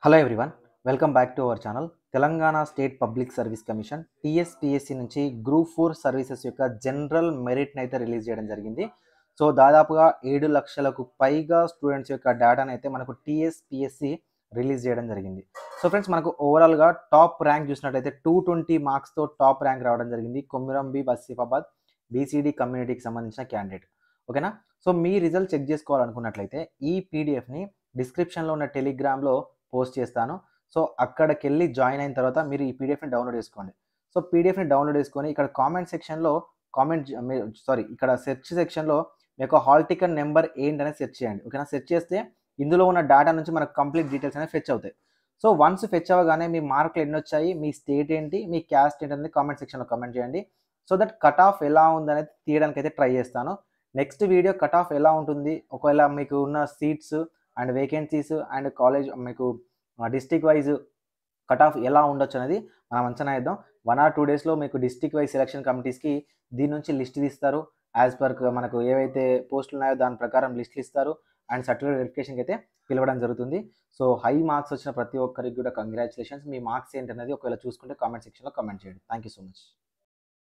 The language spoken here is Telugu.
Hello everyone, welcome back to our channel. Telangana state public service commission TSPSC నుంచి గ్రూప్ 4 సర్వీసెస్ యొక్క జనరల్ మెరిట్ని అయితే రిలీజ్ చేయడం జరిగింది. సో దాదాపుగా 7 లక్షలకు పైగా స్టూడెంట్స్ యొక్క డేటాను అయితే మనకు టీఎస్పీఎస్సీ రిలీజ్ చేయడం జరిగింది. సో ఫ్రెండ్స్, మనకు ఓవరాల్గా టాప్ ర్యాంక్ చూసినట్టయితే 220 మార్క్స్తో టాప్ ర్యాంక్ రావడం జరిగింది. కొమిరం భీం ఆసిఫాబాద్ బీసీడీ కమ్యూనిటీకి సంబంధించిన క్యాండిడేట్. ఓకేనా? సో మీ రిజల్ట్ చెక్ చేసుకోవాలనుకున్నట్లయితే ఈ పీడిఎఫ్ని డిస్క్రిప్షన్లో ఉన్న టెలిగ్రామ్లో పోస్ట్ చేస్తాను. సో అక్కడికెళ్ళి జాయిన్ అయిన తర్వాత మీరు ఈ పీడిఎఫ్ని డౌన్లోడ్ చేసుకోండి. సో పీడిఎఫ్ని డౌన్లోడ్ చేసుకొని ఇక్కడ కామెంట్ సెక్షన్లో ఇక్కడ సెర్చ్ సెక్షన్లో మీ యొక్క హాల్ టికెట్ నెంబర్ ఏంటనేది సెర్చ్ చేయండి. ఓకేనా? సెర్చ్ చేస్తే ఇందులో ఉన్న డేటా నుంచి మనకు కంప్లీట్ డీటెయిల్స్ అనేవి ఫెచ్ అవుతాయి. సో వన్స్ ఫెచ్ అవ్వగానే మీ మార్కులు ఎన్ని వచ్చాయి, మీ స్టేట్ ఏంటి, మీ క్యాస్ట్ ఏంటి అనేది కామెంట్ సెక్షన్లో కామెంట్ చేయండి. సో దట్ కట్ ఆఫ్ ఎలా ఉందనేది తీయడానికి అయితే ట్రై చేస్తాను. నెక్స్ట్ వీడియో కట్ ఆఫ్ ఎలా ఉంటుంది, ఒకవేళ మీకు ఉన్న seats and vacancies and college మీకు డిస్ట్రిక్ట్ వైజ్ కట్ ఆఫ్ ఎలా ఉండొచ్చు అనేది మనం అంచనా వేద్దాం. 1 or 2 డేస్లో మీకు డిస్ట్రిక్ట్ వైజ్ సెలక్షన్ కమిటీస్కి దీని నుంచి లిస్ట్ తీస్తారు. యాజ్ పర్ మనకు ఏవైతే పోస్టులు ఉన్నాయో దాని ప్రకారం లిస్టులు ఇస్తారు అండ్ సర్టిఫికేట్ వెరిఫికేషన్కి అయితే పిలవడం జరుగుతుంది. సో హై మార్క్స్ వచ్చిన ప్రతి ఒక్కరికి కూడా కంగ్రాచులేషన్స్. మీ మార్క్స్ ఏంటనేది ఒకవేళ చూసుకుంటే కామెంట్ సెక్షన్లో కామెంట్ చేయండి. Thank you so much.